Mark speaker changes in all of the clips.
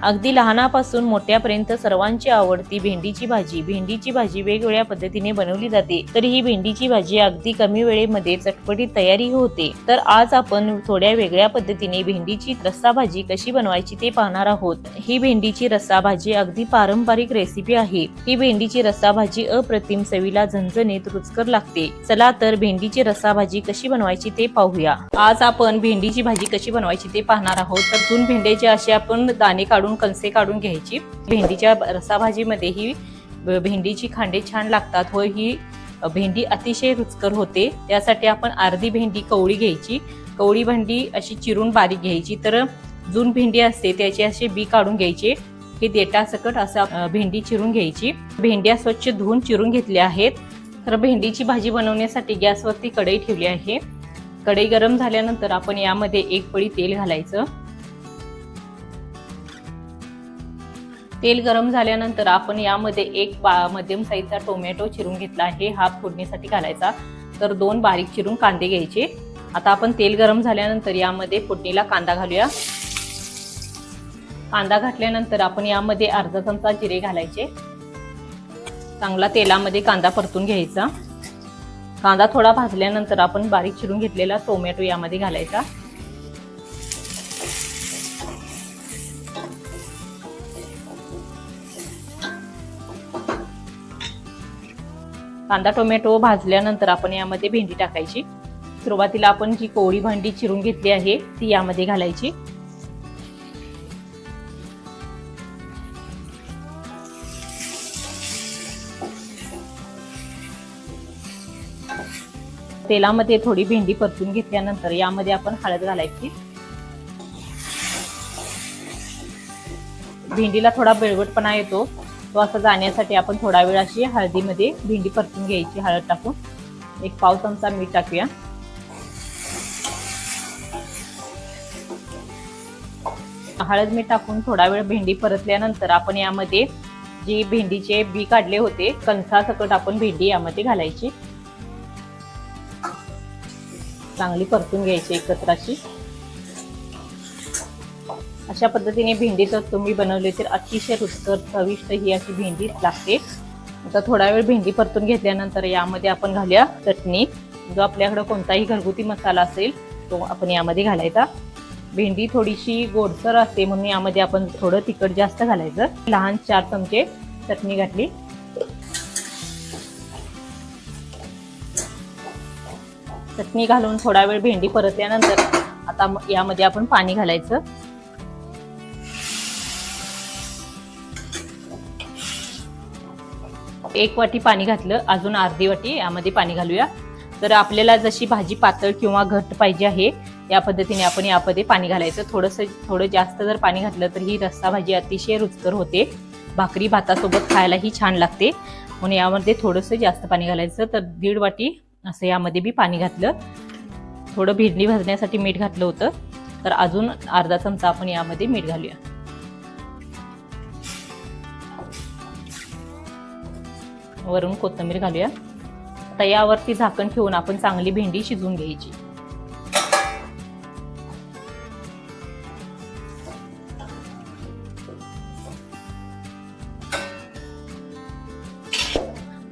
Speaker 1: अगदी लहानापासून मोठ्यापर्यंत सर्वांची आवडती भेंडीची भाजी। भेंडीची भाजी वेगवेगळ्या पद्धतीने बनवली जाते, तर ही भेंडीची भाजी अगदी कमी वेळेमध्ये चटपटीत तयारी होते। तर आज आपण थोड्या वेगळ्या पद्धतीने भेंडीची रस्सा भाजी कशी बनवायची ते पाहणार आहोत। ही भेंडीची रस्सा भाजी अगदी पारंपरिक रेसिपी आहे। ही भेंडीची रस्सा भाजी अप्रतिम चवीला झणझणीत रुचकर लागते। चला तर भेंडीची रस्सा भाजी कशी बनवायची ते पाहूया। आज आपण भेंडीची भाजी कशी बनवायची ते पाहणार आहोत। तर दोन भेंड्याचे असे आपण दाणे काढून कणसे काढून घ्यायची। भेंडीच्या रस्सा भाजीमध्ये ही भेंडीची खांडे छान लागतात व ही भेंडी अतिशय रुचकर होते। त्यासाठी आपण अर्धी भेंडी कवळी घ्यायची। कवळी भेंडी अशी चिरून बारीक घ्यायची। तर जून भेंडी असते त्याचे असे बी काढून घ्यायचे। हे देठासकट असा भेंडी चिरून घ्यायची। भेंड्या स्वच्छ धुवून चिरून घेतल्या आहेत। तर भेंडीची भाजी बनवण्यासाठी गॅसवरती कढई ठेवली आहे। कढई गरम झाल्यानंतर आपण यामध्ये एक पळी तेल घालायचं। तेल गरम झाल्यानंतर आपण यामध्ये एक मध्यम साईजचा टोमॅटो चिरून घेतला आहे, हा फोडणीसाठी घालायचा। तर 2 बारीक चिरून कांदे घ्यायचे। आता आपण तेल गरम झाल्यानंतर यामध्ये फोडणीला कांदा घालूया। कांदा घातल्यानंतर आपण यामध्ये अर्धा चमचा जिरे घालायचे। चांगला तेलामध्ये कांदा परतून घ्यायचा। कांदा थोडा भाजल्यानंतर आपण बारीक चिरून घेतलेला टोमॅटो यामध्ये घालायचा। कांदा टोमॅटो भाजल्यानंतर आपण यामध्ये भेंडी टाकायची। सुरुवातीला आपण जी कोवळी भेंडी चिरून घेतली आहे ती यामध्ये घालायची। तेलामध्ये थोडी भेंडी परतून घेतल्यानंतर यामध्ये आपण हळद घालायची। भेंडीला थोडा बेळवटपणा येतो, तो असं जाण्यासाठी आपण थोडा वेळ अशी हळदीमध्ये भेंडी परतून घ्यायची। हळद टाकून एक पाव चमचा मीठ टाकूया। हळद मीठ टाकून थोडा वेळ भेंडी परतल्यानंतर आपण यामध्ये जी भेंडीचे बी काढले होते कणसासकट आपण भेंडी यामध्ये घालायची। चांगली परतून घ्यायची एकत्र अशी। अशा पद्धतीने भेंडी जर तुम्ही बनवली तर अतिशय रुचकर चविष्ट ही अशी भेंडी लागते। आता थोडा वेळ भेंडी परतून घेतल्यानंतर यामध्ये आपण घालूया चटणी। जो आपल्याकडे कोणताही घरगुती मसाला असेल तो आपण यामध्ये घालायचा। भेंडी थोडीशी गोडसर असते म्हणून यामध्ये आपण थोडं तिखट जास्त घालायचं। लहान 4 चमचे चटणी घातली। चटणी घालून थोडा वेळ भेंडी परतल्यानंतर आता यामध्ये आपण पाणी घालायचं। एक वाटी पाणी घातलं, अजून अर्धी वाटी यामध्ये पाणी घालूया। तर आपल्याला जशी भाजी पातळ किंवा घट्ट पाहिजे आहे या पद्धतीने आपण यामध्ये पाणी घालायचं। थोडं जास्त जर पाणी घातलं तर ही रस्सा भाजी अतिशय रुचकर होते, भाकरी भातासोबत खायलाही छान लागते। म्हणून यामध्ये थोडंसं जास्त पाणी घालायचं। तर 1.5 वाटी असं यामध्ये बी पाणी घातलं। थोडं भेंडी भाजण्यासाठी मीठ घातलं होतं, तर अजून अर्धा चमचा आपण यामध्ये मीठ घालूया। वरून कोथिंबीर घालूया। आता यावरती झाकण ठेवून आपण चांगली भेंडी शिजवून घ्यायची।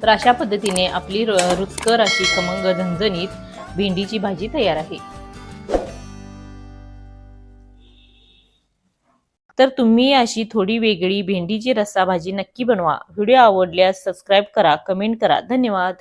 Speaker 1: तर अशा पद्धतीने आपली रुचकर अशी खमंग झणझणीत भेंडीची भाजी तयार आहे। तर तुम्ही अशी थोडी वेगळी भेंडीची रस्सा भाजी नक्की बनवा। व्हिडिओ आवडल्यास सबस्क्राइब करा, कमेंट करा। धन्यवाद।